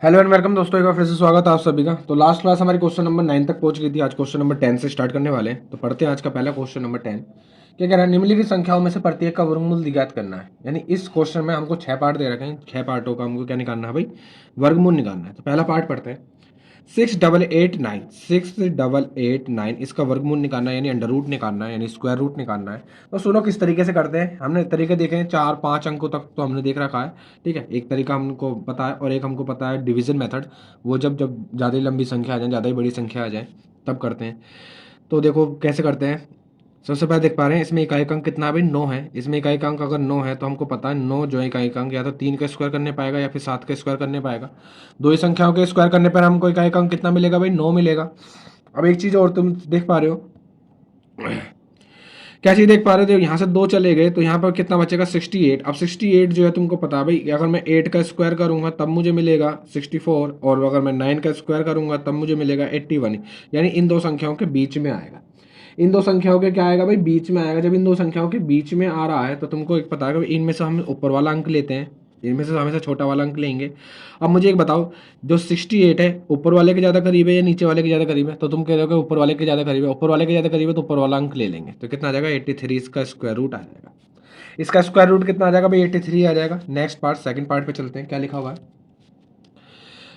Hello and welcome दोस्तों, एक बार फिर से स्वागत है आप सभी का। तो लास्ट क्लास हमारी क्वेश्चन नंबर 9 तक पहुंच गई थी। आज क्वेश्चन नंबर 10 से स्टार्ट करने वाले हैं। तो पढ़ते हैं आज का पहला क्वेश्चन नंबर 10। क्या कह रहा है, निम्नलिखित संख्याओं में से प्रत्येक का वर्गमूल ज्ञात करना है। यानी इस क्वेश्चन में हमको 6 पार्ट दे रखे हैं। 6 पार्टों का हमको क्या निकालना है भाई, वर्गमूल निकालना है। तो पहला पार्ट पढ़ते हैं। 6,889 इसका वर्गमूल निकालना है, यानी अंडर रूट निकालना है, यानी स्क्वायर रूट निकालना है। तो सुनो किस तरीके से करते हैं। हमने तरीके देखे हैं, 4-5 अंकों तक तो हमने देख रखा है। ठीक है, एक तरीका हमको पता है और एक हमको पता है डिवीजन मेथड। वो जब जब ज़्यादा ही लंबी संख्या आ जाए, ज़्यादा ही बड़ी संख्या आ जाए, तब करते हैं। तो देखो कैसे करते हैं। सबसे पहले देख पा रहे हैं, इसमें इकाई अंक कितना है भाई, 9 है। इसमें इकाई अंक अगर 9 है तो हमको पता है 9 जो है इकाई अंक या तो 3 का स्क्वायर करने पाएगा या फिर 7 का स्क्वायर करने पाएगा। दो ही संख्याओं के स्क्वायर करने पर हमको इकाई अंक कितना मिलेगा भाई, 9 मिलेगा। अब एक चीज़ और तुम देख पा रहे हो, क्या चीज़ देख पा रहे थे, यहाँ से 2 चले गए तो यहाँ पर कितना बचेगा 68। अब 68 जो है तुमको पता है भाई, अगर मैं 8 का स्क्वायर करूंगा तब मुझे मिलेगा 64, और अगर मैं 9 का स्क्वायर करूंगा तब मुझे मिलेगा 81। यानी इन दो संख्याओं के बीच में आएगा। इन दो संख्याओं के क्या आएगा भाई, बीच में आएगा। जब इन दो संख्याओं के बीच में आ रहा है तो तुमको एक पता है कि इनमें से हम ऊपर वाला अंक लेते हैं, इनमें से हमेशा छोटा वाला अंक लेंगे। अब मुझे एक बताओ, जो 68 है ऊपर वाले के ज़्यादा करीब है या नीचे वाले के ज़्यादा करीब है। तो तुम कह रहे हो कि ऊपर वाले के ज़्यादा करीब है। ऊपर वाले के ज़्यादा करीब है तो ऊपर वाला अंक ले लेंगे। तो कितना आ जाएगा 83, इसका स्क्वायर रूट आ जाएगा। इसका स्क्वायर रूट कितना आ जाएगा भाई, 83 आ जाएगा। नेक्स्ट पार्ट, सेकंड पार्ट पे चलते हैं। क्या लिखा हुआ है,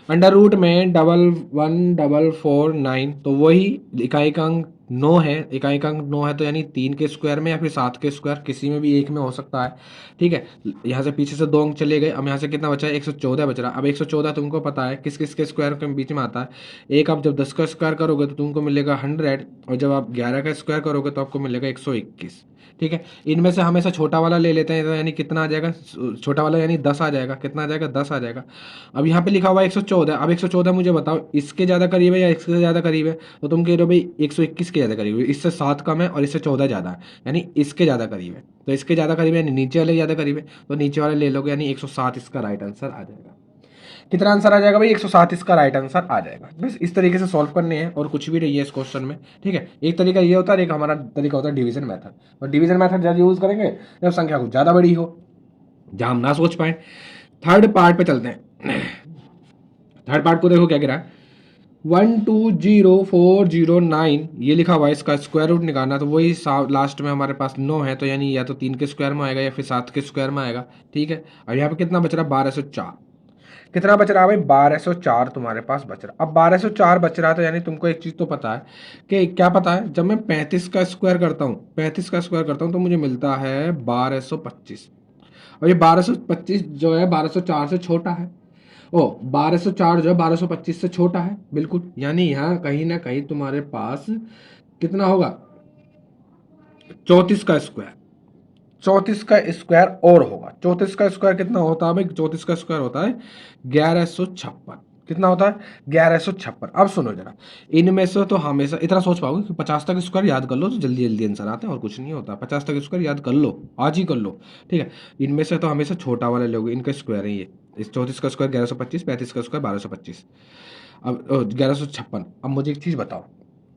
अंडर रूट में 11,449, तो वही इकाई का अंक 9 है। इकाई का अंक 9 है तो यानी 3 के स्क्वायर में या फिर 7 के स्क्वायर, किसी में भी एक में हो सकता है। ठीक है, यहाँ से पीछे से 2 अंक चले गए। अब यहाँ से कितना बचा है, 114 बच रहा। अब 114 तुमको पता है किस किस के स्क्वायर के बीच में आता है। एक आप जब 10 का स्क्वायर करोगे तो तुमको मिलेगा 100, और जब आप 11 का स्क्वायर करोगे तो आपको मिलेगा 121। ठीक है, इनमें से हमेशा छोटा वाला ले लेते हैं, तो यानी कितना आ जाएगा, छोटा वाला यानी 10 आ जाएगा। कितना आ जाएगा, 10 आ जाएगा। अब यहाँ पे लिखा हुआ है 114। अब 114 मुझे बताओ इसके ज़्यादा करीब है या इसके ज़्यादा करीब है। तो तुम कह रहे हो भाई 121 के ज़्यादा करीब है, इससे 7 कम है और इससे 14 ज़्यादा है, यानी इसके ज़्यादा करीब है। तो इसके ज़्यादा करीब है यानी नीचे वाले ज़्यादा करीब है, तो नीचे वाले ले लोगे, यानी 107 इसका राइट आंसर आ जाएगा। कितना आंसर आ जाएगा भाई, 107 इसका राइट आंसर आ जाएगा। बस इस तरीके से सॉल्व करने हैं और कुछ भी नहीं है इस क्वेश्चन में। ठीक है, एक तरीका ये होता है, एक हमारा तरीका होता है डिवीजन मेथड। और डिवीजन मेथड जब यूज करेंगे जब संख्या कुछ ज़्यादा बड़ी हो, जहाँ हम ना सोच पाए। थर्ड पार्ट पे चलते हैं। थर्ड पार्ट को देखो क्या कह रहा है, 120409 ये लिखा हुआ है, इसका स्क्वायर रूट निकालना। तो वही लास्ट में हमारे पास 9 है, तो यानी या तो 3 के स्क्वायर में आएगा या फिर 7 के स्क्वायर में आएगा। ठीक है, और यहाँ पे कितना बच रहा है, 1204। कितना बच रहा है भाई, 1204 तुम्हारे पास बच रहा। अब 1204 बच रहा है तो यानी तुमको एक चीज़ तो पता है कि क्या पता है, जब मैं 35 का स्क्वायर करता हूँ, 35 का स्क्वायर करता हूँ तो मुझे मिलता है 1225। और ये 1225 जो है 1204 से छोटा है। ओ 1204 जो है 1225 से छोटा है, बिल्कुल। यानी यहाँ कहीं ना कहीं तुम्हारे पास कितना होगा, 34 का स्क्वायर। 34 का स्क्वायर और होगा। 34 का स्क्वायर कितना होता है भाई, 34 का स्क्वायर होता है 1156। कितना होता है, 1156। अब सुनो जरा, इनमें से तो हमेशा इतना सोच पाओगे कि 50 तक स्क्वायर याद कर लो तो जल्दी जल्दी आंसर आते हैं, और कुछ नहीं होता। 50 तक स्क्वायर याद कर लो, आज ही कर लो। ठीक है, इनमें से तो हमेशा छोटा वाले लोगे, इनका स्क्वायर है ये। इस 34 का स्क्वायर 1125, 35 का स्क्वायर 1225, अब 1156। अब मुझे एक चीज़ बताओ,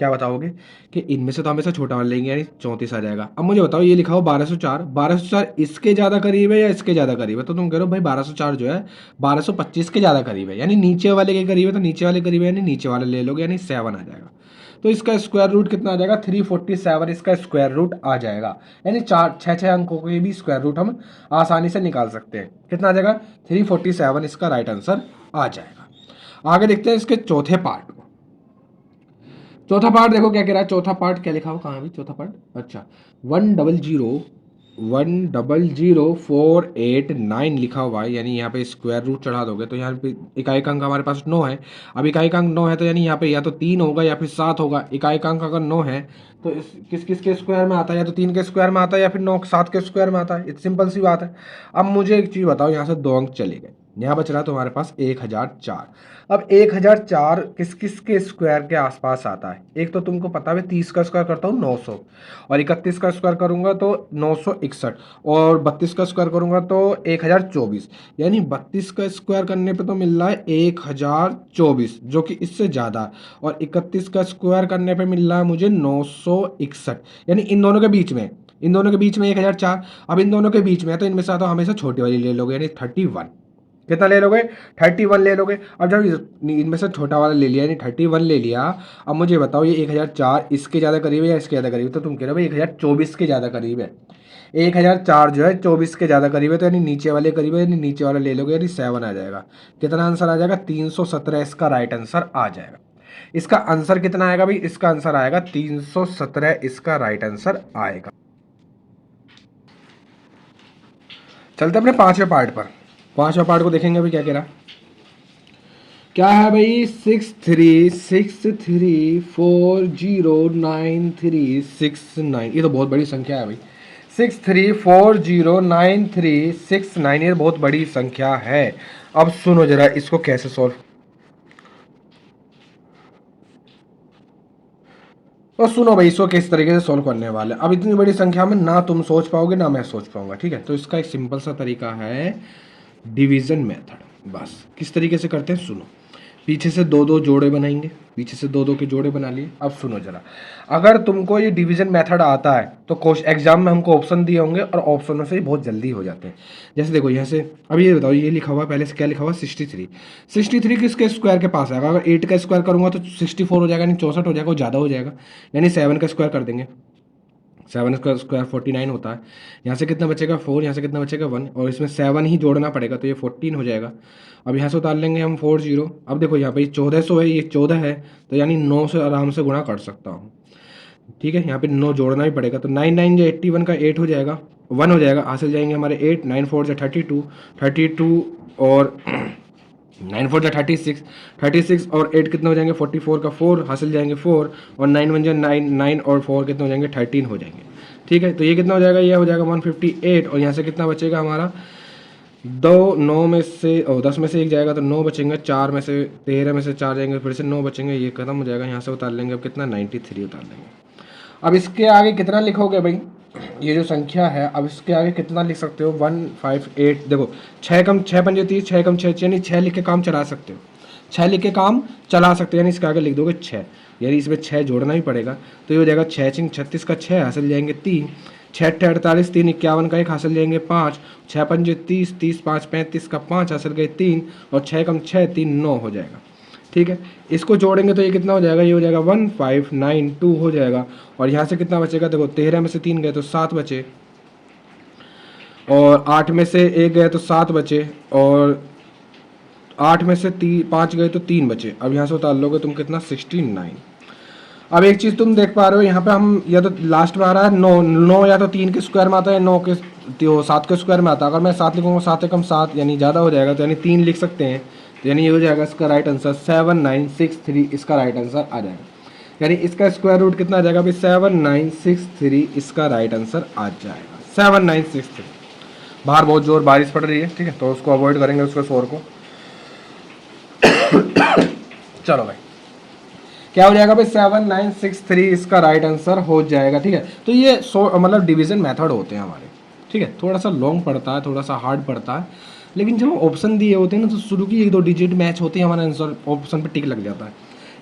क्या बताओगे कि इनमें से तो हमेशा छोटा वाला लेंगे, यानी 34 आ जाएगा। अब मुझे बताओ, ये लिखा हो 1204, 1204 इसके ज़्यादा करीब है या इसके ज़्यादा करीब है। तो तुम कह रहे हो भाई 1204 जो है 1225 के ज़्यादा करीब है, यानी नीचे वाले के करीब है। तो नीचे वाले करीब है यानी नीचे वाले ले लोगे, यानी 7 आ जाएगा। तो इसका स्क्वायर रूट कितना आ जाएगा, 347 इसका स्क्वायर रूट आ जाएगा। यानी 6 अंकों के भी स्क्वायर रूट हम आसानी से निकाल सकते हैं। कितना आ जाएगा, 347 इसका राइट आंसर आ जाएगा। आगे देखते हैं इसके चौथे पार्ट को। चौथा पार्ट देखो क्या कह रहा है। चौथा पार्ट क्या लिखा हो, कहाँ भी चौथा पार्ट, अच्छा 100,489 लिखा हुआ है। यानी यहाँ पे स्क्वायर रूट चढ़ा दोगे तो यहाँ पे इकाई का अंक हमारे पास 9 है। अब इकाई का अंक 9 है तो यानी यहाँ पे या तो 3 होगा या फिर 7 होगा। इकाई का अंक अगर 9 है तो इस किस किस के स्क्वायर में आता है, या तो 3 के स्क्वायर में आता है या फिर 9 7 के स्क्वायर में आता है। इतनी सिंपल सी बात है। अब मुझे एक चीज़ बताओ, यहाँ से 2 अंक चले गए, यहाँ बच रहा है तुम्हारे पास 1004। अब 1004 किस किस के स्क्वायर के आसपास आता है। एक तो तुमको पता है 30 का स्क्वायर करता हूँ 900, और 31 का स्क्वायर करूंगा तो 961, और 32 का स्क्वायर करूंगा तो 1024। यानी 32 का स्क्वायर करने पे तो मिल रहा है 1024, जो कि इससे ज़्यादा है। और 31 का स्क्वायर करने पे मिल रहा है मुझे 961। यानी इन दोनों के बीच में, इन दोनों के बीच में 1004। अब इन दोनों के बीच में है तो इनमें से तो हमेशा छोटी वाली ले लोगे, यानी 31। कितना ले लोगे? 31 ले लोगे। अब जब इनमें से छोटा वाला ले लिया यानी 31 ले लिया, अब मुझे बताओ ये 1004 इसके ज़्यादा करीब है या इसके ज़्यादा करीब है? तो तुम कह रहे हो भाई 1024 के ज़्यादा करीब है। 1004 जो है 24 के ज़्यादा करीब है, तो यानी नीचे वाले करीब है, यानी नीचे वाला ले लोगे यानी 7 आ जाएगा। कितना आंसर आ जाएगा? 317 इसका राइट आंसर आ जाएगा। इसका आंसर कितना आएगा भाई? इसका आंसर आएगा 317 इसका राइट आंसर आएगा। चलते अपने पांचवें पार्ट पर। पांचवें पार्ट को देखेंगे अभी क्या कह रहा, क्या है भाई? 6363409369। ये तो बहुत बड़ी संख्या है भाई। 63409369, ये बहुत बड़ी संख्या है। अब सुनो जरा इसको कैसे सॉल्व। तो सुनो भाई इसको किस तरीके से सॉल्व करने वाले। अब इतनी बड़ी संख्या में ना तुम सोच पाओगे ना मैं सोच पाऊंगा, ठीक है? तो इसका एक सिंपल सा तरीका है डिवीजन मेथड। बस किस तरीके से करते हैं सुनो। पीछे से दो दो जोड़े बनाएंगे, पीछे से दो दो के जोड़े बना लिए। अब सुनो जरा, अगर तुमको ये डिवीजन मेथड आता है तो एग्जाम में हमको ऑप्शन दिए होंगे और ऑप्शनों से ही बहुत जल्दी हो जाते हैं। जैसे देखो यहाँ से, अब ये बताओ ये लिखा हुआ पहले से क्या लिखा हुआ? 63। 63 किसके स्क्वायर के पास आएगा? अगर 8 का स्क्वायर करूंगा तो 64 हो जाएगा, यानी 64 हो जाएगा, वो ज़्यादा हो जाएगा। यानी 7 का स्क्वायर कर देंगे, 7 का स्क्वायर 49 होता है। यहाँ से कितना बचेगा? 4, यहाँ से कितना बचेगा? 1, और इसमें 7 ही जोड़ना पड़ेगा तो ये 14 हो जाएगा। अब यहाँ से उतार लेंगे हम 40। अब देखो यहाँ पे 1400 है, ये 14 है, तो यानी 9 से आराम से गुणा कर सकता हूँ, ठीक है? यहाँ पे 9 जोड़ना ही पड़ेगा, तो 9 9 जो 81 का 8 हो जाएगा, 1 हो जाएगा, हासिल जाएंगे हमारे 8, 9 4 जो 32, 32 और 9 4 जो 36, 36 और 8 कितने हो जाएंगे? 44 का 4, हासिल जाएंगे 4, और 9 1 जो 9, 9 और 4 कितने हो जाएंगे? 13 हो जाएंगे, ठीक है? तो ये कितना हो जाएगा? ये हो जाएगा 158, और यहाँ से कितना बचेगा हमारा? 9 में से 10 में से 1 जाएगा तो 9 बचेंगे, 4 में से 13 में से 4 जाएंगे, फिर से 9 बचेंगे, ये खत्म हो जाएगा। यहाँ से उतार लेंगे अब कितना? 93 उतार लेंगे। अब इसके आगे कितना लिखोगे भाई? ये जो संख्या है, अब इसके आगे कितना लिख सकते हो? 158। देखो 6 कम 6 पंजे 30, 6 कम 6 यानी 6 लिख के काम चला सकते हो, 6 लिख के काम चला सकते हो, यानी इसके आगे लिख दोगे 6, यानी इसमें 6 जोड़ना ही पड़ेगा। तो ये हो जाएगा 6 छिंग 36 का 6, हासिल जाएंगे 3, 6 48, 3 51 का 1, हासिल जाएंगे 5, 6 पंजे 30, 30 5 35 का 5, हासिल गए 3, और 6 कम 6 3 9 हो जाएगा, ठीक है? इसको जोड़ेंगे तो ये कितना हो जाएगा? ये हो जाएगा 1592 हो जाएगा। और यहाँ से कितना बचेगा? देखो 13 में से 3 गए तो 7 बचे, और 8 में से 1 गए तो 7 बचे, और 8 में से 5 गए तो 3 बचे। अब यहाँ से उतार लोगे तुम कितना? 69। अब एक चीज़ तुम देख पा रहे हो यहाँ पे, हम या तो लास्ट में आ रहा है 9, 9 या तो 3 के स्क्वायर में आता है, 9 के 7 के स्क्वायर में आता है। अगर मैं 7 लिखूँगा, 7 एकम 7 यानी ज़्यादा हो जाएगा, तो यानी 3 लिख सकते हैं, तो यानी ये हो जाएगा इसका राइट आंसर 7963 इसका राइट आंसर आ जाएगा। यानी इसका स्क्वायर रूट कितना आ जाएगा भाई? 7963 इसका राइट आंसर आ जाएगा, 7963। बाहर बहुत जोर बारिश पड़ रही है, ठीक है? तो उसको अवॉइड करेंगे, उसके शोर को। चलो भाई क्या हो जाएगा भाई? 7963 इसका राइट आंसर हो जाएगा, ठीक है? तो ये मतलब डिवीजन मेथड होते हैं हमारे, ठीक है? थोड़ा सा लॉन्ग पड़ता है, थोड़ा सा हार्ड पड़ता है, लेकिन जब ऑप्शन दिए होते हैं ना तो शुरू की 1-2 डिजिट मैच होते हैं, हमारा आंसर ऑप्शन पे टिक लग जाता है।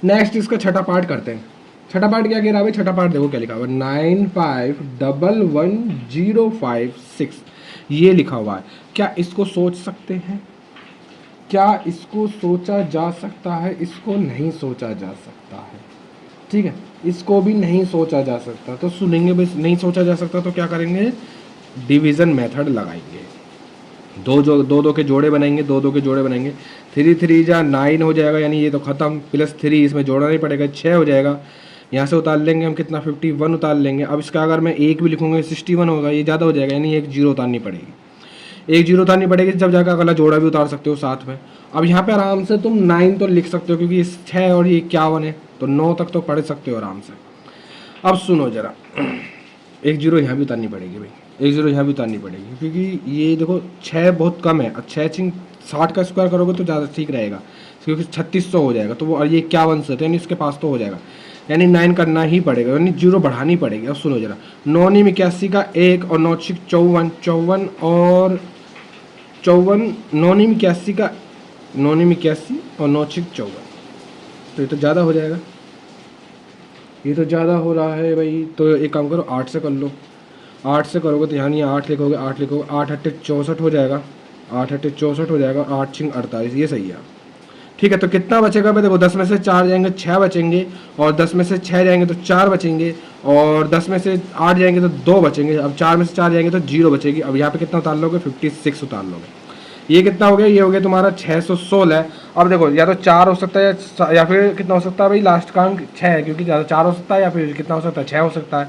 नेक्स्ट इसका छठा पार्ट करते हैं। छठा पार्ट क्या कह रहा है भाई? छठा पार्ट देखो क्या लिखा हुआ है, 951105 6, ये लिखा हुआ है। क्या इसको सोच सकते हैं? क्या इसको सोचा जा सकता है? इसको नहीं सोचा जा सकता है, ठीक है? इसको भी नहीं सोचा जा सकता, तो सुनेंगे भाई नहीं सोचा जा सकता तो क्या करेंगे? डिवीजन मेथड लगाएंगे, दो के जोड़े बनाएंगे, दो के जोड़े बनाएंगे। 3 3 जा 9 हो जाएगा, यानी ये तो खत्म, प्लस 3 इसमें जोड़ना नहीं पड़ेगा, 6 हो जाएगा। यहाँ से उतार लेंगे हम कितना? 51 उतार लेंगे। अब इसका अगर मैं 1 भी लिखूंगा 61 होगा, ये ज़्यादा हो जाएगा, यानी 1 जीरो उतारनी पड़ेगी, 1 जीरो उतारनी पड़ेगी, जब जाकर अगला जोड़ा भी उतार सकते हो साथ में। अब यहाँ पे आराम से तुम 9 तो लिख सकते हो, क्योंकि इस 6 और ये 51 है, तो 9 तक तो पढ़ सकते हो आराम से। अब सुनो जरा, 1 जीरो यहाँ भी उतारनी पड़ेगी भाई, 1 जीरो यहाँ भी उतारनी पड़ेगी, क्योंकि ये देखो 6 बहुत कम है। अब 6 छिंग 60 का स्क्वायर करोगे तो ज़्यादा ठीक रहेगा, क्योंकि 3600 हो जाएगा, तो वो, और ये 51 से, तो यानी इसके पास तो हो जाएगा, यानी 9 करना ही पड़ेगा, यानी जीरो बढ़ानी पड़ेगी। अब सुनो जरा, 9 9 81 का 1, और 9 6 54, 54 और 54, 9 9 81 का 9 9 81 और 9 6 54, तो ये तो ज़्यादा हो जाएगा, ये तो ज़्यादा हो रहा है भाई। तो एक काम करो, 8 से कर लो, 8 से करोगे तो यहाँ नहीं 8 लिखोगे, 8 लिखोगे, 8 8 64 हो जाएगा, 8 8 64 हो जाएगा, 8 6 48, ये सही है। ठीक है, तो कितना बचेगा भाई? देखो 10 में से 4 जाएंगे 6 बचेंगे, और 10 में से 6 जाएंगे तो 4 बचेंगे, और 10 में से 8 जाएंगे तो 2 बचेंगे। अब 4 में से 4 जाएंगे तो 0 बचेगी। अब यहाँ पे कितना उतार लोगे? 56 उतार लोगे। ये कितना हो गया? ये हो गया तुम्हारा 616। अब देखो या तो 4 हो सकता है या फिर कितना हो सकता है भाई? लास्ट का अंक 6 है, क्योंकि या तो 4 हो सकता है या फिर कितना हो सकता है? 6 हो सकता है।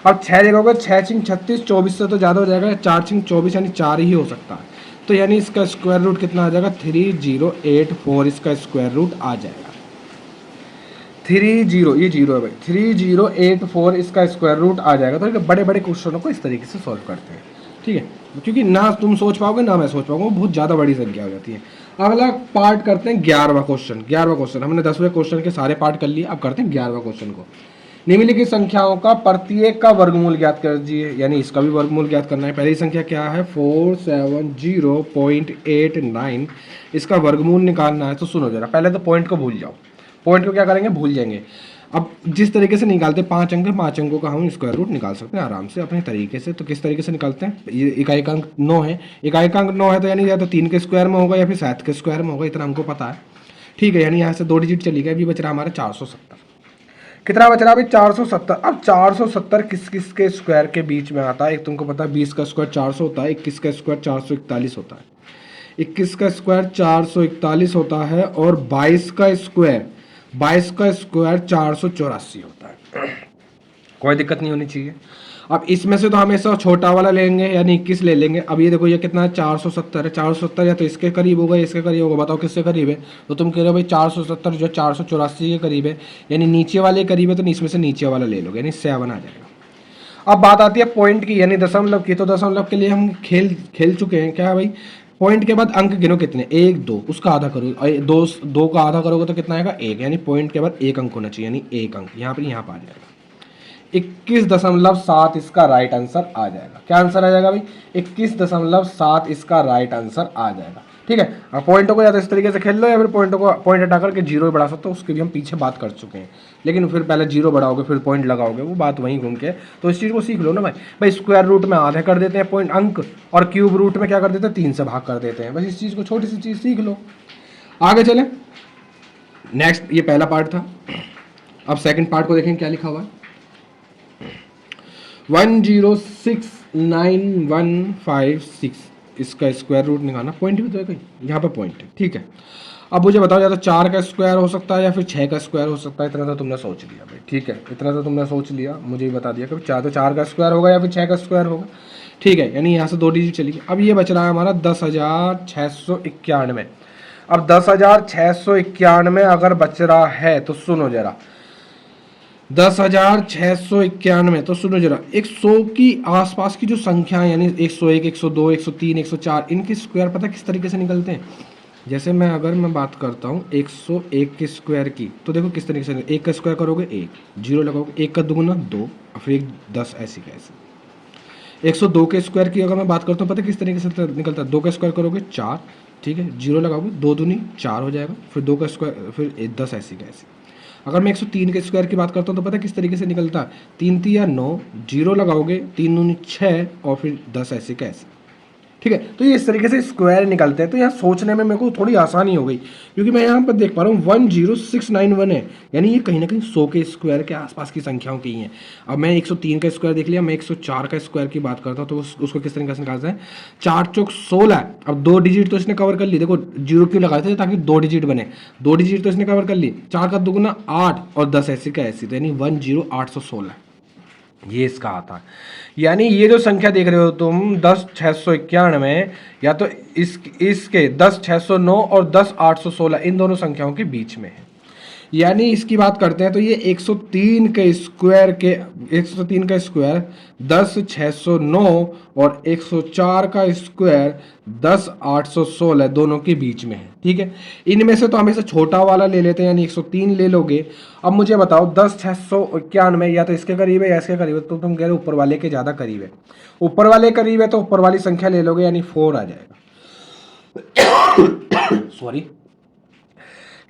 अब 6 देखोगे, 6 छिंग 36, 24 से तो ज़्यादा हो जाएगा, 4 छिंग 24 यानी 4 ही हो सकता है। तो यानी इसका स्क्वायर रूट कितना आ जाएगा? 3084 इसका स्क्वायर रूट आ जाएगा। 30, ये जीरो है भाई, 3084 इसका स्क्वायर रूट आ जाएगा। तो बड़े बड़े क्वेश्चनों को इस तरीके से सॉल्व करते हैं। ठीक है, क्योंकि ना तुम सोच पाओगे ना मैं सोच पाऊंगा, बहुत ज़्यादा बड़ी संख्या हो जाती है। अगला पार्ट करते हैं 11वां क्वेश्चन। 11वां क्वेश्चन हमने 10वें क्वेश्चन के सारे पार्ट कर लिए, अब करते हैं 11वां क्वेश्चन को। निम्नलिखित संख्याओं का प्रत्येक का वर्गमूल ज्ञात कर दीजिए, यानी इसका भी वर्गमूल ज्ञात करना है। पहली संख्या क्या है? 470.89, इसका वर्गमूल निकालना है। तो सुनो जरा, पहले तो पॉइंट को भूल जाओ। पॉइंट को क्या करेंगे? भूल जाएंगे। अब जिस तरीके से निकालते हैं 5 अंक, 5 अंकों का हम स्क्वायर रूट निकाल सकते हैं आराम से अपने तरीके से। तो किस तरीके से निकालते हैं? ये इकाई का अंक 9 है, इकाई का अंक 9 है, तो यानी या तो 3 के स्क्वायर में होगा या फिर 7 के स्क्वायर में होगा, इतना हमको पता है। ठीक है, यानी यहाँ से 2 डिजिट चली गई, अभी बच रहा हमारा 470। कितना बच रहा है अभी? 470। अब 470 किस किस के स्क्वायर के बीच में आता है? एक तुमको पता है 20 का स्क्वायर 400 होता है, 21 का स्क्वायर 441 होता है, 21 का स्क्वायर 441 होता है, और 22 का स्क्वायर 484 होता है। कोई दिक्कत नहीं होनी चाहिए। अब इसमें से तो हमेशा छोटा वाला लेंगे, यानी 21 ले लेंगे। अब ये देखो ये कितना है? 470 है। 470 या तो इसके करीब होगा, इसके करीब होगा, बताओ किसके करीब है? तो तुम कह रहे हो भाई 470 जो 484 के करीब है, यानी नीचे वाले करीब है, तो इसमें से नीचे वाला ले लोगे, यानी 7 आ जाएगा। अब बात आती है पॉइंट की, यानी दशमलव की। तो दशमलव के लिए हम खेल चुके हैं क्या भाई? पॉइंट के बाद अंक गिनो कितने? 1 2, उसका आधा करो, 2 का आधा करोगे तो कितना आएगा? 1, यानी पॉइंट के बाद 1 अंक होना चाहिए, यानी 1 अंक यहाँ पर आ जाएगा। 21.7 इसका राइट आंसर आ जाएगा। क्या आंसर आ जाएगा भाई? 21.7 इसका राइट आंसर आ जाएगा। ठीक है, अब पॉइंटों को या तो इस तरीके से खेल लो, या फिर पॉइंटों को पॉइंट हटा करके जीरो बढ़ा सकते हो, उसकी भी हम पीछे बात कर चुके हैं। लेकिन फिर पहले जीरो बढ़ाओगे फिर पॉइंट लगाओगे, वो बात वहीं घूम के। तो इस चीज़ को सीख लो ना भाई। भाई स्क्वायर रूट में आधे कर देते हैं पॉइंट अंक, और क्यूब रूट में क्या कर देते हैं? 3 से भाग कर देते हैं। बस इस चीज़ को, छोटी सी चीज़ सीख लो। आगे चले, नेक्स्ट, ये पहला पार्ट था। अब सेकंड पार्ट को देखें क्या लिखा हुआ है। 1069,156 इसका स्क्वायर रूट निकालना। पॉइंट भी तो है कहीं, यहाँ पर पॉइंट है। ठीक है, अब मुझे बताओ, या तो 4 का स्क्वायर हो सकता है या फिर 6 का स्क्वायर हो सकता है। इतना तो तुमने सोच लिया भाई। ठीक है, इतना तो तुमने सोच लिया, मुझे ही बता दिया कि चाहे तो 4 का स्क्वायर होगा या फिर 6 का स्क्वायर होगा। ठीक है, यानी यहाँ से 2 डिजिट चली गई। अब ये बच रहा है हमारा 10,691। अब 10,691 अगर बच रहा है तो सुनो जरा, 10,691, तो सुनो जरा, 100 की आसपास की जो संख्या है, यानी 101, 102, 103, 104, इनके स्क्वायर पता किस तरीके से निकलते हैं? जैसे अगर मैं बात करता हूँ 101 के स्क्वायर की, तो देखो किस तरीके से, 1 का स्क्वायर करोगे 1, 0 लगाओगे, 1 का दुगुना 2, और फिर 1 10, ऐसी कैसे। 102 के स्क्वायर की अगर मैं बात करता हूँ, पता किस तरीके से निकलता है? 2 का स्क्वायर करोगे 4, ठीक है, 0 लगाओगे, 2 दूनी 4 हो जाएगा, फिर 2 का स्क्वायर, फिर 10, ऐसी कैसे। अगर मैं 103 के स्क्वायर की बात करता हूँ तो पता किस तरीके से निकलता है? 3 3 9, 0 लगाओगे, 3 दूनी 6, और फिर 10, ऐसे कैसे। ठीक है, तो ये इस तरीके से स्क्वायर निकलते हैं। तो यहाँ सोचने में मेरे को थोड़ी आसानी हो गई, क्योंकि मैं यहाँ पर देख पा रहा हूँ 10691 है, यानी ये कहीं ना कहीं 100 के स्क्वायर के आसपास की संख्याओं की हैं। अब मैं 103 का स्क्वायर देख लिया, मैं 104 का स्क्वायर की बात करता हूँ, तो उसको किस तरीके से निकालते हैं? 4 चौक 16। अब 2 डिजिट तो इसने कवर कर ली, देखो 0 क्यों लगाए थे? ताकि 2 डिजिट बने, 2 डिजिट तो इसने कवर कर ली। 4 का दुगुना 8, और 10 ऐसी का ऐसी, तो यानी 10816 ये इसका आता है। यानी ये जो संख्या देख रहे हो तुम 10,691, या तो इसके 10,609 और 10,816 इन दोनों संख्याओं के बीच में है। यानी इसकी बात करते हैं तो ये 103 के स्क्वायर 10,609 और 104 का स्क्वायर 10,816 दोनों के बीच में है। ठीक है, इनमें से तो हमेशा छोटा वाला ले लेते हैं, यानी 103 ले लोगे। अब मुझे बताओ 10,691 या तो इसके करीब है या इसके करीब है, तो तुम कह रहे हो ऊपर वाले के ज़्यादा करीब है। ऊपर वाले करीब है तो ऊपर वाली संख्या ले लोगे, यानी 4 आ जाएगा। सॉरी,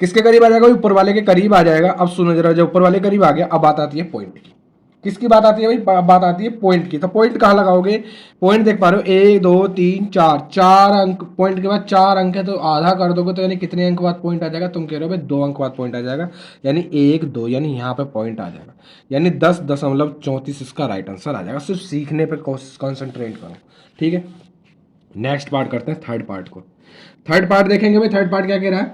किसके करीब आ जाएगा? ऊपर वाले के करीब आ जाएगा। अब सुनो जरा, जब ऊपर वाले करीब आ गया, अब बात आती है पॉइंट की। किसकी बात आती है भाई? बात आती है पॉइंट की। तो पॉइंट कहाँ लगाओगे? पॉइंट देख पा रहे हो, 1 2 3 4, 4 अंक पॉइंट के बाद 4 अंक है, तो आधा कर दोगे तो यानी कितने अंक बाद पॉइंट आ जाएगा? तुम कह रहे हो भाई 2 अंक बाद पॉइंट आ जाएगा, यानी 1 2, यानी यहाँ पे पॉइंट आ जाएगा, यानी 10.34 इसका राइट आंसर आ जाएगा। सिर्फ सीखने पर कॉन्सेंट्रेट करो, ठीक है। नेक्स्ट पार्ट करते हैं, थर्ड पार्ट को। थर्ड पार्ट देखेंगे भाई, थर्ड पार्ट क्या कह रहा है?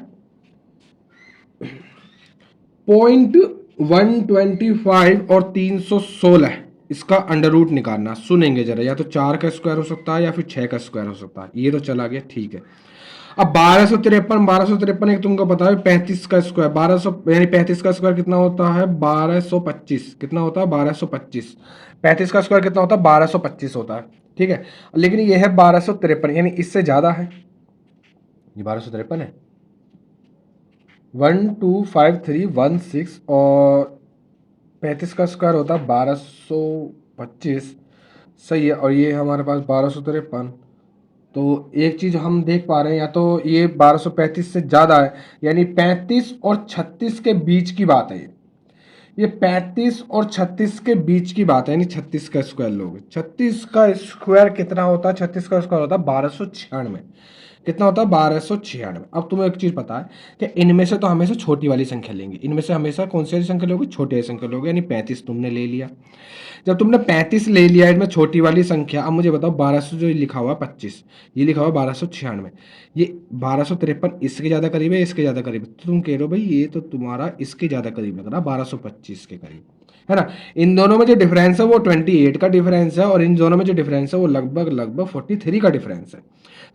पॉइंट 125 और 316 इसका अंडर रूट निकालना। सुनेंगे जरा, या तो 4 का स्क्वायर हो सकता है या फिर 6 का स्क्वायर हो सकता है। ये तो चला गया, ठीक है। अब 1253 एक तुमको पता है 35 का स्क्वायर, 1200 यानी 35 का स्क्वायर कितना होता है? 1225। कितना होता है? 1225। 35 का स्क्वायर कितना होता है? 1225 होता है, ठीक है। लेकिन ये है 1253, यानी इससे ज्यादा है। ये 1253 है। 125316 और 35 का स्क्वायर होता है 1225, सही है। और ये हमारे पास 1253। तो एक चीज़ हम देख पा रहे हैं, या तो ये 1235 से ज़्यादा है, यानी 35 और 36 के बीच की बात है। ये 35 और 36 के बीच की बात है, यानी 36 का स्क्वायर लोगे। 36 का स्क्वायर कितना होता है? 36 का स्क्वायर होता है 1296। कितना होता है? 1296। अब तुम्हें एक चीज पता है कि इनमें से तो हमेशा छोटी वाली संख्या लेंगे, इनमें से हमेशा कौन सी वाली संख्या लोगे? छोटी वाली संख्या लोगे, यानी 35 तुमने ले लिया। जब तुमने 35 ले लिया इसमें छोटी वाली संख्या, अब मुझे बताओ 1200 जो लिखा हुआ 25, ये लिखा हुआ 1296, ये 1253 इसके ज़्यादा करीब है, इसके ज़्यादा करीब है? तो तुम कह रहे हो भाई ये तो तुम्हारा इसके ज़्यादा करीब लग रहा, 1225 के करीब, है ना। इन दोनों में जो डिफरेंस है वो 28 का डिफरेंस है, और इन दोनों में जो डिफरेंस है वो लगभग 43 का डिफरेंस है।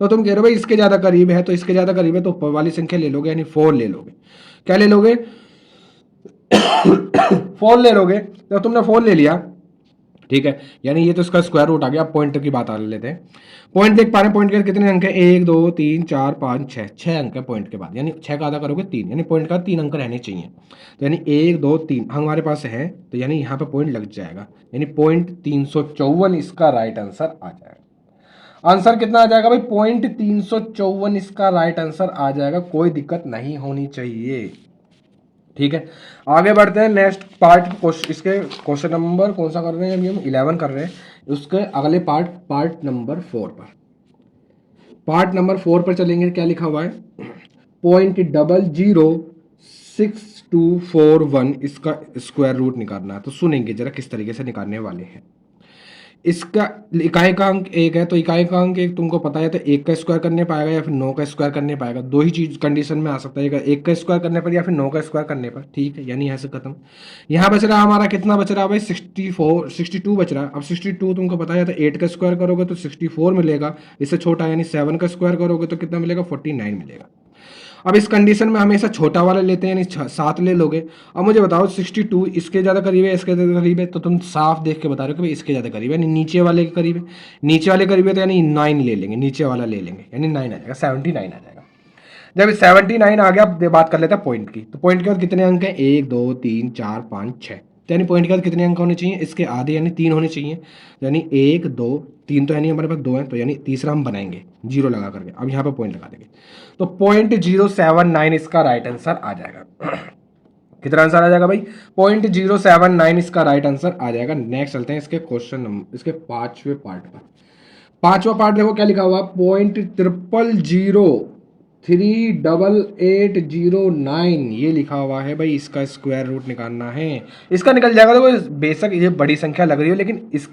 तो तुम कह रहे हो भाई इसके ज़्यादा करीब है, तो इसके ज़्यादा करीब है तो ऊपर वाली संख्या ले लोगे, यानी 4 ले लोगे। क्या ले लोगे? 4 ले लोगे। तो तुमने 4 ले लिया, ठीक है, यानी ये तो इसका स्क्वायर रूट आ गया। अब पॉइंट की बात आ लेते हैं। पॉइंट देख पा रहे हैं, पॉइंट के कितने अंक है? 1 2 3 4 5 6, 6 अंक है पॉइंट के बाद, यानी 6 का आधा करोगे 3, यानी पॉइंट का 3 अंक रहने चाहिए। तो यानी 1 2 3 हमारे पास है, तो यानी यहाँ पे पॉइंट लग जाएगा, यानी पॉइंट 354 इसका राइट आंसर आ जाएगा। आंसर कितना आ जाएगा भाई? पॉइंट 354 इसका राइट आंसर आ जाएगा, कोई दिक्कत नहीं होनी चाहिए, ठीक है। आगे बढ़ते हैं नेक्स्ट पार्ट। इसके क्वेश्चन नंबर कौन सा कर रहे हैं? अभी हम 11 कर रहे हैं। उसके अगले पार्ट नंबर 4 पर, पार्ट नंबर 4 पर चलेंगे। क्या लिखा हुआ है? 0.06241 इसका स्क्वायर रूट निकालना है। तो सुनेंगे जरा किस तरीके से निकालने वाले हैं। इसका इकाई का अंक 1 है, तो इकाई का अंक 1 तुमको पता है, तो 1 का स्क्वायर करने पाएगा या फिर 9 का स्क्वायर करने पाएगा। दो ही चीज कंडीशन में आ सकता है, 1 का स्क्वायर करने पर या फिर 9 का स्क्वायर करने पर, ठीक है। यानी यहाँ से खत्म। यहाँ बच रहा हमारा कितना बच रहा भाई? 62 बच रहा। अब 62 तुमको पता है, तो 8 का स्क्वायर करोगे तो 64 मिलेगा, इससे छोटा, यानी 7 का स्क्वायर करोगे तो कितना मिलेगा? 49 मिलेगा। अब इस कंडीशन में हमेशा छोटा वाला लेते हैं, यानी 7 ले लोगे। अब मुझे बताओ 62 इसके ज़्यादा करीब है, इसके ज़्यादा करीब है? तो तुम साफ देख के बता रहे हो कि भाई इसके ज़्यादा करीब है, यानी नीचे वाले के करीब है। नीचे वाले करीब है तो यानी 9 ले लेंगे, नीचे वाला ले लेंगे, यानी 9 आ जाएगा, 79 आ जाएगा। जब 79 आ गया, अब बात कर लेते हैं पॉइंट की। तो पॉइंट के बाद कितने अंक हैं? 1 2 3 4 5 6। तो यानी पॉइंट के बाद कितने अंक होने चाहिए? इसके आधे, यानी 3 होने चाहिए। यानी 1 2 3, तो यानी हमारे पास 2 हैं, तो यानी तीसरा हम बनाएंगे जीरो लगा करके। अब यहाँ पे पॉइंट लगा देंगे, तो 0.079 इसका राइट आंसर आ जाएगा। कितना आंसर आ जाएगा भाई? 0.079 इसका राइट आंसर आ जाएगा। नेक्स्ट चलते हैं इसके क्वेश्चन नंबर, इसके 5वें पार्ट पर। 5वां पार्ट देखो क्या लिखा हुआ? 0.003809 ये लिखा हुआ है भाई, इसका स्क्वायर रूट निकालना है। इसका निकल जाएगा। देखो बेशक ये बड़ी संख्या लग रही हो, लेकिन इस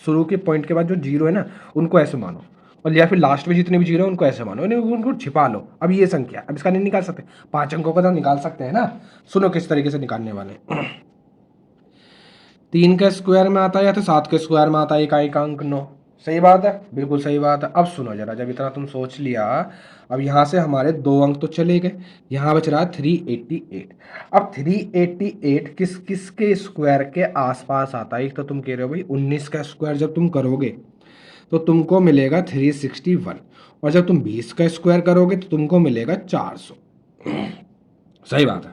शुरू के पॉइंट के बाद जो जीरो है ना, उनको ऐसे मानो, और या फिर लास्ट में जितने भी जीरो है उनको ऐसे मानो, यानी उनको छिपा लो। अब ये संख्या, अब इसका नहीं निकाल सकते, 5 अंकों का तो निकाल सकते हैं ना। सुनो किस तरीके से निकालने वाले। 3 के स्क्वायर में आता है या तो 7 के स्क्वायर में आता है इकाई का अंक 9। सही बात है, बिल्कुल सही बात है। अब सुनो जरा, जब इतना तुम सोच लिया, अब यहाँ से हमारे 2 अंक तो चले गए, यहाँ बच रहा 388। अब 388 किस किस के स्क्वायर के आसपास आता है? एक तो तुम कह रहे हो भाई 19 का स्क्वायर जब तुम करोगे तो तुमको मिलेगा 361, और जब तुम 20 का स्क्वायर करोगे तो तुमको मिलेगा 400। सही बात है,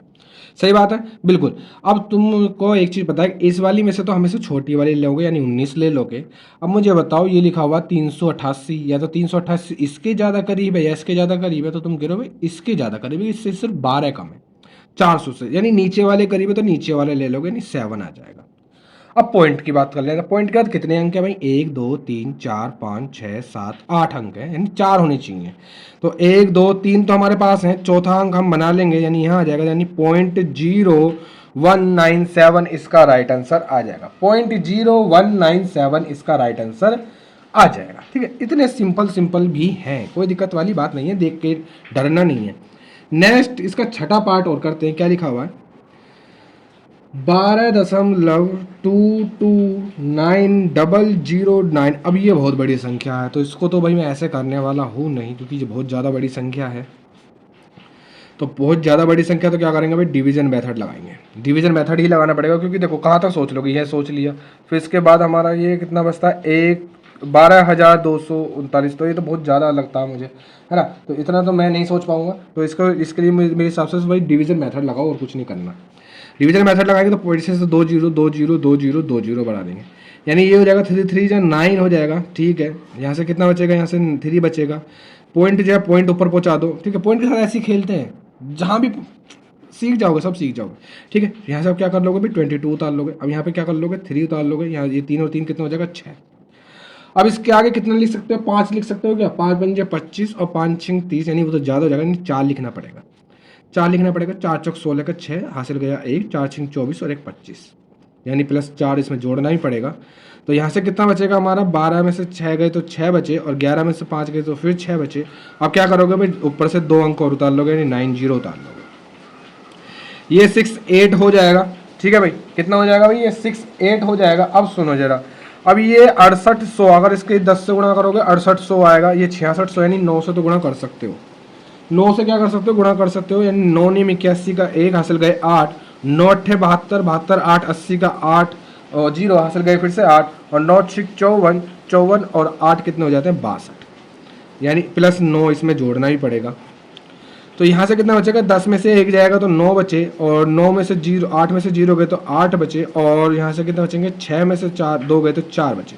सही बात है, बिल्कुल। अब तुमको एक चीज़ पता है, इस वाली में से तो हमेशा छोटी वाली लोगे, यानी 19 ले लोगे। अब मुझे बताओ ये लिखा हुआ 388, या तो 388 इसके ज़्यादा करीब है या इसके ज़्यादा करीब है? तो तुम कह रहे हो भाई इसके ज़्यादा करीब है, इससे सिर्फ 12 कम है 400 से, यानी नीचे वाले करीब है तो नीचे वाले ले लोगे, यानी 7 आ जाएगा। अब पॉइंट की बात कर लेते हैं। पॉइंट के बाद कितने अंक है भाई, 1 2 3 4 5 6 7 8 अंक है, यानी 4 होने चाहिए। तो 1 2 3 तो हमारे पास है, चौथा अंक हम बना लेंगे, यानी यहाँ आ जाएगा, यानी 0.0197 इसका राइट आंसर आ जाएगा। 0.0197 इसका राइट आंसर आ जाएगा। ठीक है, इतने सिंपल सिंपल भी हैं, कोई दिक्कत वाली बात नहीं है, देख के डरना नहीं है। नेक्स्ट इसका छठा पार्ट और करते हैं। क्या लिखा हुआ है, 12.2290009। अब ये बहुत बड़ी संख्या है, तो इसको तो भाई मैं ऐसे करने वाला हूँ नहीं, क्योंकि ये बहुत ज़्यादा बड़ी संख्या है। तो बहुत ज़्यादा बड़ी संख्या तो क्या करेंगे भाई, डिवीजन मेथड लगाएंगे। डिवीजन मेथड ही लगाना पड़ेगा, क्योंकि देखो कहाँ तक सोच लोगे, यह सोच लिया, फिर इसके बाद हमारा ये कितना बचता है, 12,239। तो ये तो बहुत ज़्यादा लगता है मुझे, है ना, तो इतना तो मैं नहीं सोच पाऊंगा। तो इसके लिए मेरे हिसाब से भाई डिवीजन मेथड लगाओ, और कुछ नहीं करना। डिवीजन मेथड लगाएंगे तो पॉइंट से 2 0 2 0 2 0 2 0 बढ़ा देंगे, यानी ये हो जाएगा 3 3 जो 9 हो जाएगा। ठीक है, यहाँ से कितना बचेगा, यहाँ से 3 बचेगा। पॉइंट जो है पॉइंट ऊपर पहुँचा दो। ठीक है, पॉइंट के साथ ऐसे ही खेलते हैं, जहाँ भी सीख जाओगे सब सीख जाओगे। ठीक है, यहाँ से आप क्या कर लोगे भाई, 22 उतार लोगे। अब यहाँ पे क्या कर लोगे, 3 उतार लोगे। यहाँ ये 3 और 3 कितना हो जाएगा, 6। अब इसके आगे कितना लिख सकते हो, 5 लिख सकते हो क्या, 5 बन जाए 25 और 5 6 30, यानी वो तो ज़्यादा हो जाएगा, यानी 4 लिखना पड़ेगा। 4 लिखना पड़ेगा, 4 चौक 16 का 6 हासिल गया 1, 4 6 24 और 1 25, यानी +4 इसमें जोड़ना ही पड़ेगा। तो यहाँ से कितना बचेगा हमारा, 12 में से 6 गए तो 6 बचे, और 11 में से 5 गए तो फिर 6 बचे। अब क्या करोगे भाई, ऊपर से 2 अंक और उतार लोगे, यानी 90 उतार लोगे। ये 6 8 हो जाएगा। ठीक है भाई, कितना हो जाएगा भाई, ये 6 8 हो जाएगा। अब सुनो जरा, अब ये 6800, अगर इसके 10 से गुणा करोगे 6800 आएगा। ये 6600, यानी 9 से तो गुणा कर सकते हो, 9 से क्या कर सकते हो, गुणा कर सकते हो, यानी 9 9 81 का 1 हासिल गए 8, 9 8 72 72 8 80 का 8 और 0 हासिल गए फिर से 8, और 9 6 54 54 और 8 कितने हो जाते हैं, 62, यानी +9 इसमें जोड़ना ही पड़ेगा। तो यहाँ से कितना बचेगा, 10 में से 1 जाएगा तो 9 बचे, और 9 में से 0 8 में से 0 गए तो 8 बचे, और यहाँ से कितना बचेंगे, 6 में से 4 2 गए तो 4 बचे।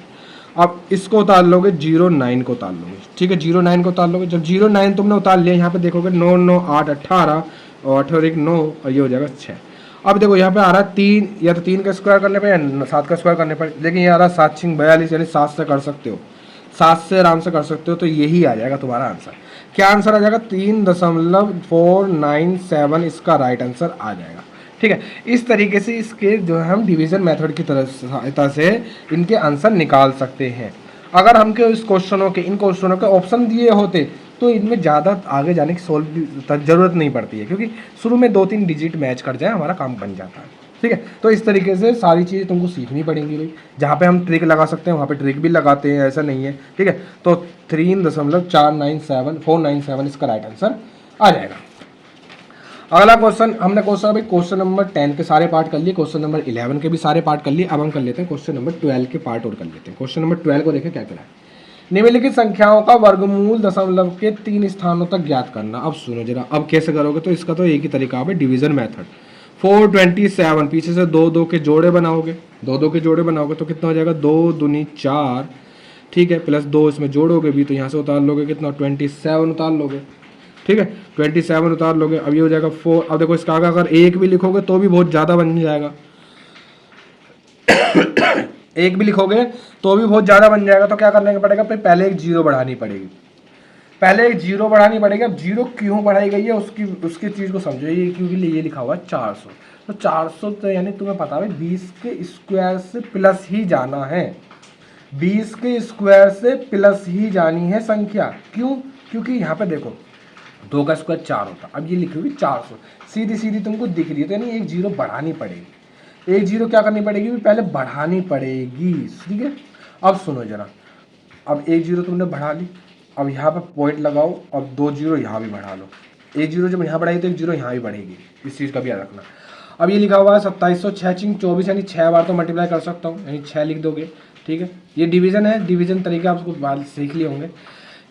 अब इसको उतार लोगे, 09 को उतार लोगे। ठीक है, 09 को उतार लोगे। जब 09 तुमने उतार लिया, यहाँ पे देखोगे 9 9 8 18 और 8 और 1 9, और ये हो जाएगा 6। अब देखो यहाँ पे आ रहा है 3, या तो 3 का स्क्वायर करने पर या 7 का स्क्वायर करने पर, लेकिन ये आ रहा है 7 6 42, यानी 7 से कर सकते हो, 7 से आराम से कर सकते हो। तो यही आ जाएगा तुम्हारा आंसर। क्या आंसर आ जाएगा, 3.497 इसका राइट आंसर आ जाएगा। ठीक है, इस तरीके से इसके जो है हम डिवीजन मेथड की तरह सहायता से इनके आंसर निकाल सकते हैं। अगर हमके इस क्वेश्चनों के इन क्वेश्चनों के ऑप्शन दिए होते तो इनमें ज़्यादा आगे जाने की ज़रूरत नहीं पड़ती है, क्योंकि शुरू में 2-3 डिजिट मैच कर जाए हमारा काम बन जाता है। ठीक है, तो इस तरीके से सारी चीज़ें तुमको सीखनी पड़ेंगी भाई। जहाँ पे हम ट्रिक लगा सकते हैं वहाँ पे ट्रिक भी लगाते हैं, ऐसा नहीं है। ठीक है, तो 3.497 इसका राइट आंसर आ जाएगा। अगला क्वेश्चन, हमने क्वेश्चन नंबर 10 के सारे पार्ट कर लिए, क्वेश्चन नंबर 11 के भी सारे पार्ट कर लिए। अब हम कर लेते हैं क्वेश्चन नंबर 12 के पार्ट और कर लेते हैं। क्वेश्चन नंबर 12 को देखें क्या करा है, निम्नलिखित संख्याओं का वर्गमूल दशमलव के 3 स्थानों तक ज्ञात करना। अब सुनो जरा, अब कैसे करोगे, तो इसका तो एक ही तरीका है, डिवीजन मेथड। 427, पीछे से 2 2 के जोड़े बनाओगे, 2 2 के जोड़े बनाओगे तो कितना हो जाएगा, 2 दूनी 4। ठीक है, +2 इसमें जोड़ोगे भी तो यहाँ से उतार लोगे कितना, 27 उतार लोगे। ठीक है, 27 उतार लोगे। अब ये हो जाएगा 4। अब देखो इसका आगे अगर 1 भी लिखोगे तो भी बहुत ज़्यादा बन जाएगा, 1 भी लिखोगे तो भी बहुत ज़्यादा बन जाएगा। तो क्या करने का पड़ेगा, पहले एक 0 बढ़ानी पड़ेगी, पहले एक 0 बढ़ानी पड़ेगी। अब 0 क्यों बढ़ाई गई है उसकी चीज़ को समझो। ये क्योंकि ये लिखा हुआ है 400, तो 400 तो यानी तुम्हें पता है 20 के स्क्वायर से प्लस ही जाना है, 20 के स्क्वायर से प्लस ही जानी है संख्या। क्यों, क्योंकि यहाँ पे देखो 2 का स्क्वायर 4 होता, अब ये लिखी हुई 400 सीधी सीधी तुमको दिख रही है, तो यानी एक 0 बढ़ानी पड़ेगी। एक 0 क्या करनी पड़ेगी, पहले बढ़ानी पड़ेगी। ठीक है, अब सुनो जरा, अब एक 0 तुमने बढ़ा ली, अब यहाँ पे पॉइंट लगाओ, अब 2 0 यहाँ भी बढ़ा लो। एक 0 जब यहाँ बढ़ाई तो एक 0 यहाँ भी बढ़ेगी, इस चीज़ का भी याद रखना। अब ये लिखा हुआ है 2700 6 6 24, यानी 6 बार तो मल्टीप्लाई कर सकता हूँ, यानी 6 लिख दोगे। ठीक है, ये डिवीजन है, डिवीजन तरीके आप उसको बाद सीख लिए होंगे।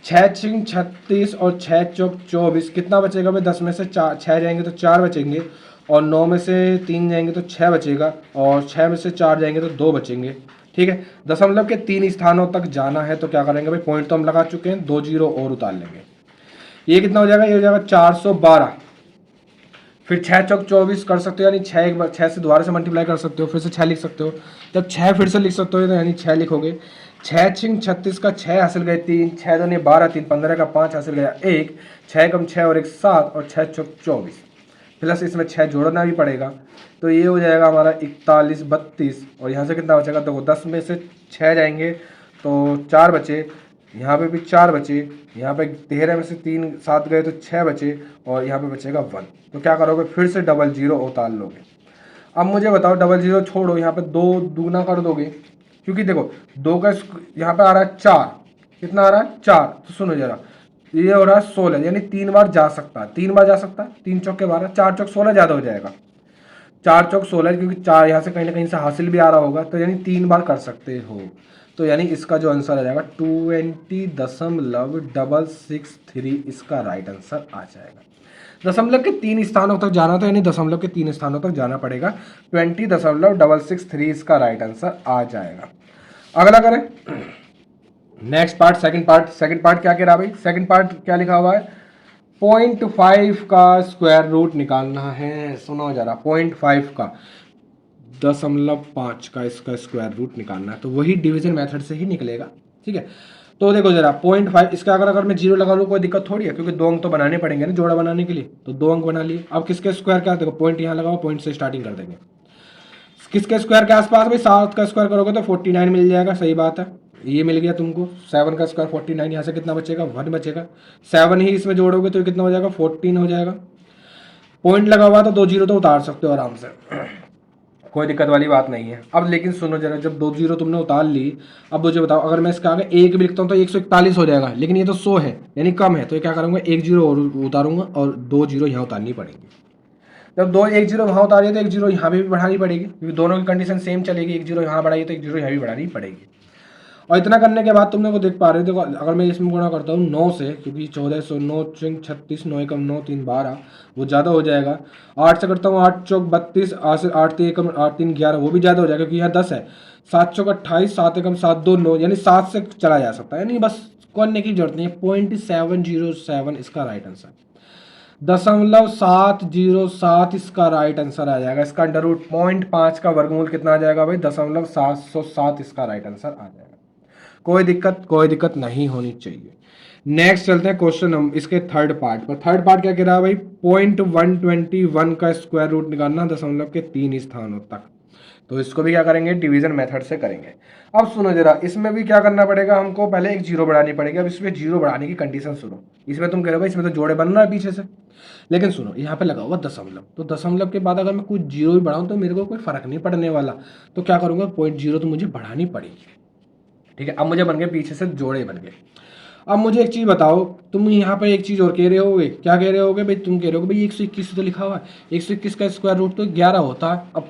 6 6 36 और 6 चौक 24, कितना बचेगा भाई, 10 में से 6 जाएंगे तो 4 बचेंगे, और 9 में से 3 जाएंगे तो 6 बचेगा, और 6 में से 4 जाएंगे तो 2 बचेंगे। ठीक है, दशमलव के 3 स्थानों तक जाना है तो क्या करेंगे भाई, पॉइंट तो हम लगा चुके हैं, 2 0 और उतार लेंगे। ये कितना हो जाएगा, ये हो जाएगा 412। फिर 6 चौक 24 कर सकते हो, यानी 6 एक बार 6 से दोबारा से मल्टीप्लाई कर सकते हो, फिर से 6 लिख सकते हो। जब 6 फिर से लिख सकते हो तो यानी 6 लिखोगे। 6 छिंग 36 का 6 हासिल गए 3, 6 दूनी 12, 3 15 का 5 हासिल गया 1, 6 कम 6 और 1 7 और 6 चौक 24 प्लस इसमें 6 जोड़ना भी पड़ेगा, तो ये हो जाएगा हमारा 41 32। और यहाँ से कितना बचेगा, देखो 10 में से 6 जाएंगे तो 4 बचे, यहाँ पे भी 4 बचे, यहाँ पे 13 में से 3 7 गए तो 6 बचे और यहाँ पे बचेगा 1। तो क्या करोगे, फिर से डबल जीरो उतार लोगे। अब मुझे बताओ, डबल जीरो छोड़ो, यहाँ पे 2 दूना कर दोगे, क्योंकि देखो 2 का यहाँ पे आ रहा है 4, कितना आ रहा है 4, तो सुनो जरा, ये हो रहा है 16, यानी 3 बार जा सकता है, 3 बार जा सकता है, 3 चौक के 12, 4 चौक 16 ज़्यादा हो जाएगा, 4 चौक 16, क्योंकि 4 यहाँ से कहीं ना कहीं से हासिल भी आ रहा होगा, तो यानी 3 बार कर सकते हो। तो यानी इसका जो आंसर आ जाएगा 20.663 इसका राइट आंसर आ जाएगा। दशमलव के 3 स्थानों तक जाना था, यानी दशमलव के 3 स्थानों तक जाना पड़ेगा, 20.663 इसका राइट आंसर आ जाएगा। अगला करें, नेक्स्ट पार्ट, सेकंड पार्ट क्या कह रहा भाई, सेकंड पार्ट क्या लिखा हुआ है, 0.5 का स्क्वायर रूट निकालना है। सुनो जरा, 0.5 का 0.5 का इसका स्क्वायर रूट निकालना है, तो वही डिवीजन मेथड से ही निकलेगा, ठीक है। तो देखो जरा 0.5 इसका अगर मैं जीरो लगा लूँ कोई दिक्कत थोड़ी है, क्योंकि 2 अंक तो बनाने पड़ेंगे ना जोड़ा बनाने के लिए, तो 2 अंक बना लिए। अब किसके स्क्वायर क्या, देखो पॉइंट यहाँ लगाओ, पॉइंट से स्टार्टिंग कर देंगे। किसके स्क्वायर के आसपास भाई, 7 का स्क्वायर करोगे तो 49 मिल जाएगा, सही बात है, ये मिल गया तुमको। 7 का स्क्वायर 49, यहाँ से कितना बचेगा 1 बचेगा, 7 ही इसमें जोड़ोगे तो कितना हो जाएगा 14 हो जाएगा। पॉइंट लगा हुआ तो 2 जीरो तो उतार सकते हो आराम से, कोई दिक्कत वाली बात नहीं है। अब लेकिन सुनो जरा, जब 2 जीरो तुमने उतार ली, अब मुझे बताओ अगर मैं इसके आगे 1 भी लिखता हूँ तो 141 हो जाएगा, लेकिन ये तो 100 है यानी कम है, तो ये क्या करूँगा 1 जीरो और उतारूंगा और 2 जीरो यहाँ उतारनी पड़ेगी। जब 1 जीरो वहाँ उतारिए तो 1 जीरो यहाँ भी बढ़ानी पड़ेगी, क्योंकि दोनों की कंडीशन सेम चलेगी, 1 जीरो यहाँ बढ़ाइए तो 1 जीरो यहाँ भी बढ़ानी पड़ेगी। और इतना करने के बाद तुमने को देख पा रहे हो, देखो अगर मैं इसमें गुणा करता हूँ 9 से, क्योंकि 1400 9 चिंग 36 9 एकम 9 3 12, वो ज़्यादा हो जाएगा। 8 से करता हूँ 8 चौक 32, 8 3 एकम 8 3 11, वो भी ज़्यादा हो जाएगा क्योंकि यहाँ 10 है। 7 चौक 28, 7 एकम 7 2 9, यानी 7 से चला जा सकता है, यानी बस करने की जरूरत नहीं है। 0.707 इसका राइट आंसर, 0.707 इसका राइट आंसर आ जाएगा। इसका अंडर रूट 0.5 का वर्गमूल कितना आ जाएगा भाई, 0.707 इसका राइट आंसर आ जाएगा। कोई दिक्कत नहीं होनी चाहिए। नेक्स्ट चलते हैं क्वेश्चन इसके थर्ड पार्ट पर। थर्ड पार्ट क्या कह रहा है भाई, 0.121 का स्क्वायर रूट निकालना दशमलव के 3 स्थानों तक। तो इसको भी क्या करेंगे, डिवीजन मेथड से करेंगे। अब सुनो जरा, इसमें भी क्या करना पड़ेगा हमको, पहले एक जीरो बढ़ानी पड़ेगी। अब इसमें जीरो बढ़ाने की कंडीशन सुनो, इसमें तुम कह रहे हो भाई इसमें तो जोड़े बन रहा है पीछे से, लेकिन सुनो यहाँ पे लगा हुआ दशमलव, तो दशमलव के बाद अगर मैं कुछ जीरो भी बढ़ाऊँ तो मेरे को कोई फर्क नहीं पड़ने वाला, तो क्या करूँगा 0.0 तो मुझे बढ़ानी पड़ेगी, ठीक है। अब मुझे बन गए पीछे से जोड़े बन गए। अब मुझे एक चीज़ बताओ, तुम यहाँ पर एक चीज़ और कह रहे होगे, क्या कह रहे होगे भाई, तुम कह रहे हो भाई 121 तो लिखा हुआ है, 121 का स्क्वायर रूट तो 11 होता है। अब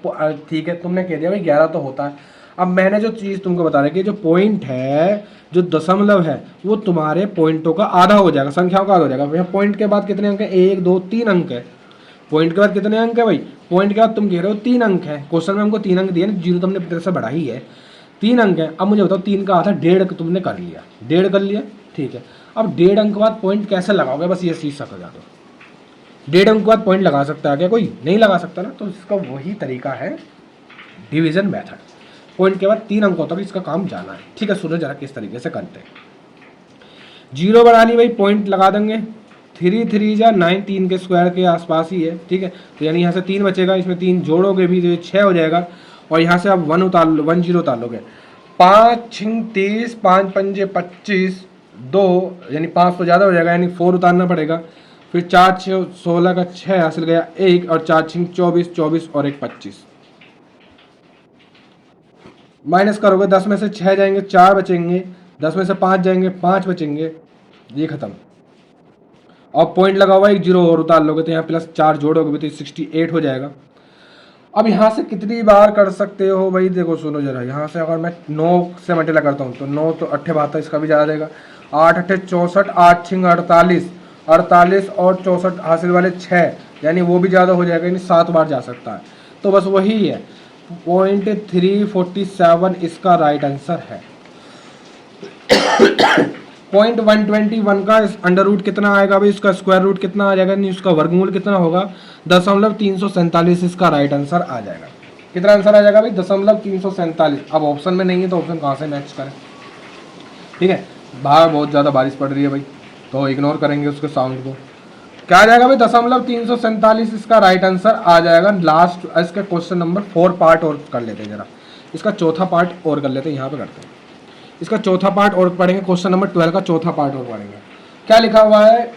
ठीक है, तुमने कह दिया भाई 11 तो होता है। अब मैंने जो चीज़ तुमको बता रही कि जो पॉइंट है, जो दशमलव है, वो तुम्हारे पॉइंटों का आधा हो जाएगा, संख्याओं का आधा हो जाएगा। भैया पॉइंट के बाद कितने अंक है, 1 2 3 अंक है। पॉइंट के बाद कितने अंक है भाई, पॉइंट के बाद तुम कह रहे हो 3 अंक है, क्वेश्चन में हमको 3 अंक दिए, जीरो तुमने अपनी तरफ से बढ़ा ही है, 3 अंक है। अब मुझे बताओ 3 का आधा 1.5 तुमने कर लिया, 1.5 कर लिया, ठीक है। अब 1.5 अंक के बाद पॉइंट कैसे लगाओगे, बस ये चीज समझ आ दो। 1.5 अंक के बाद पॉइंट लगा सकता है क्या कोई, नहीं लगा सकता ना, तो इसका वही तरीका है डिवीजन मेथड। पॉइंट के बाद 3 अंकों तक इसका काम जाना है, ठीक है। सुनो जरा किस तरीके से करते हैं। जीरो बढ़ानी भाई, पॉइंट लगा देंगे, 3 3 जा 9, 3 के स्क्वायर के आसपास ही है, ठीक है। तो यानी यहाँ से 3 बचेगा, इसमें 3 जोड़ोगे भी तो 6 हो जाएगा, और यहाँ से आप 1 जीरो उतार लोगे। 5 6 30, 5 5 25, 2 यानी 5 तो ज़्यादा हो जाएगा, यानी 4 उतारना पड़ेगा। फिर 4 6 16 का 6 हासिल गया 1, और 4 6 24 24 और 1 25। माइनस करोगे, 10 में से 6 जाएंगे 4 बचेंगे, 10 में से 5 जाएंगे 5 बचेंगे, ये खत्म। और पॉइंट लगा हुआ 1 जीरो और उतार लोगे तो यहाँ प्लस 4 जोड़ोगे तो 68 हो जाएगा। अब यहाँ से कितनी बार कर सकते हो भाई, देखो सुनो जरा, यहाँ से अगर मैं 9 से मल्टीप्लाई करता हूँ तो 9 तो 8 72, इसका भी ज़्यादा देगा, 8 8 64, 8 6 48, 48 और 64 हासिल वाले 6, यानी वो भी ज़्यादा हो जाएगा, यानी 7 बार जा सकता है। तो बस वही है, 0.347 इसका राइट आंसर है। 0.121 का अंडर रूट कितना आएगा भाई, इसका स्क्वायर रूट कितना आ जाएगा, नहीं उसका वर्गमूल कितना होगा, 0.347, इसका राइट आंसर आ जाएगा। कितना आंसर आ जाएगा भाई, 0.347। अब ऑप्शन में नहीं है तो ऑप्शन कहाँ से मैच करें, ठीक है। बाहर बहुत ज़्यादा बारिश पड़ रही है भाई, तो इग्नोर करेंगे उसके साउंड को। क्या आ जाएगा भाई, 0.347 इसका राइट आंसर आ जाएगा। लास्ट इसका क्वेश्चन नंबर 4 पार्ट और कर लेते हैं जरा, इसका चौथा पार्ट और कर लेते हैं, यहाँ पे करते हैं इसका चौथा पार्ट और पढ़ेंगे। क्वेश्चन नंबर 12 का चौथा पार्ट और पढ़ेंगे। क्या लिखा हुआ है,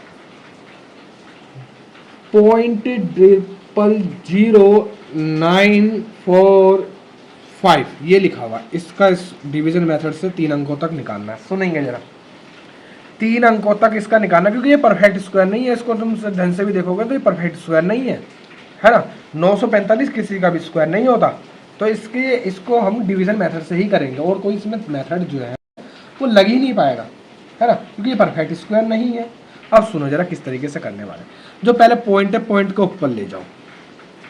0.00945 ये लिखा हुआ है। इसका इस डिवीजन मेथड से 3 अंकों तक निकालना है। सुनेंगे जरा, 3 अंकों तक इसका निकालना, क्योंकि ये परफेक्ट स्क्वायर नहीं है, इसको तुम ढंग से भी देखोगे तो ये परफेक्ट स्क्वायर नहीं है, है ना। 945 किसी का भी स्क्वायर नहीं होता, तो इसको हम डिवीजन मेथड से ही करेंगे, और कोई इसमें मेथड जो है वो लग ही नहीं पाएगा, है ना, क्योंकि ये परफेक्ट स्क्वायर नहीं है। अब सुनो जरा किस तरीके से करने वाले। जो पहले पॉइंट है, पॉइंट को ऊपर ले जाओ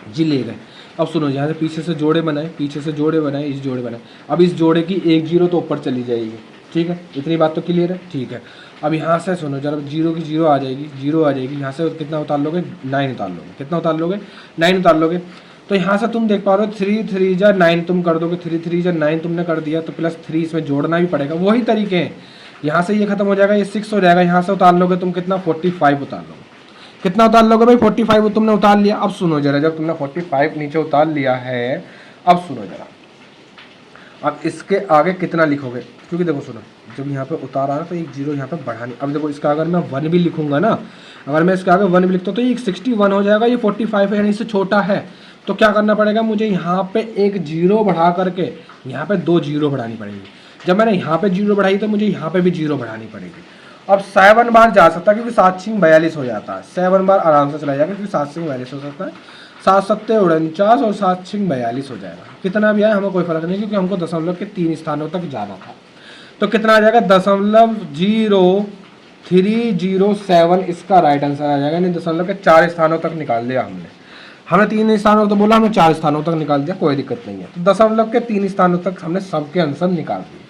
जी, ले गए। अब सुनो, यहाँ से पीछे से जोड़े बनाए, पीछे से जोड़े बनाए, इस जोड़े बनाए। अब इस जोड़े की एक जीरो तो ऊपर चली जाएगी, ठीक है, इतनी बात तो क्लियर है, ठीक है। अब यहाँ से सुनो जरा, जीरो की जीरो आ जाएगी, जीरो आ जाएगी। यहाँ से कितना उतार लोगे, 9 उतार लोगे। कितना उतार लोगे, 9 उतार लोगे। तो यहाँ से तुम देख पा रहे हो 3 3 जा 9 तुम कर दोगे, 3 3 जा 9 तुमने कर दिया, तो +3 इसमें जोड़ना भी पड़ेगा। वही तरीके हैं, यहाँ से ये खत्म हो जाएगा, ये 6 हो जाएगा। यहाँ से उतार लोगे तुम कितना, 45 उतार लोगे। कितना उतार लोगे भाई, 45 तुमने उतार लिया। अब सुनो जरा, जब तुमने 45 नीचे उतार लिया है, अब सुनो जरा, अब इसके आगे कितना लिखोगे, क्योंकि देखो सुनो, जब यहाँ पे उतार आ रहा तो एक जीरो यहाँ पे बढ़ानी। अब देखो इसका अगर मैं 1 भी लिखूंगा ना, अगर मैं इसके आगे 1 भी लिखता हूँ तो ये 61 हो जाएगा, ये 45 है यानी इससे छोटा है। तो क्या करना पड़ेगा मुझे, यहाँ पे एक जीरो बढ़ा करके यहाँ पे 2 जीरो बढ़ानी पड़ेगी। जब मैंने यहाँ पे जीरो बढ़ाई तो मुझे यहाँ पे भी जीरो बढ़ानी पड़ेगी। अब 7 बार जा सकता है, क्योंकि 7 6 42 हो जाता है, 7 बार आराम से चला जाएगा, क्योंकि 7 6 42 हो सकता है, 7 7 49 और 7 6 42 हो जाएगा। कितना भी आए हमें कोई फर्क नहीं, क्योंकि हमको दशमलव के 3 स्थानों तक जाना था। तो कितना आ जाएगा, 0.0307 इसका राइट आंसर आ जाएगा। यानी दशमलव के 4 स्थानों तक निकाल दिया हमने 3 स्थानों तो बोला, हमने 4 स्थानों तक निकाल दिया, कोई दिक्कत नहीं है। तो दशमलव के 3 स्थानों तक हमने सबके आंसर निकाल दिए।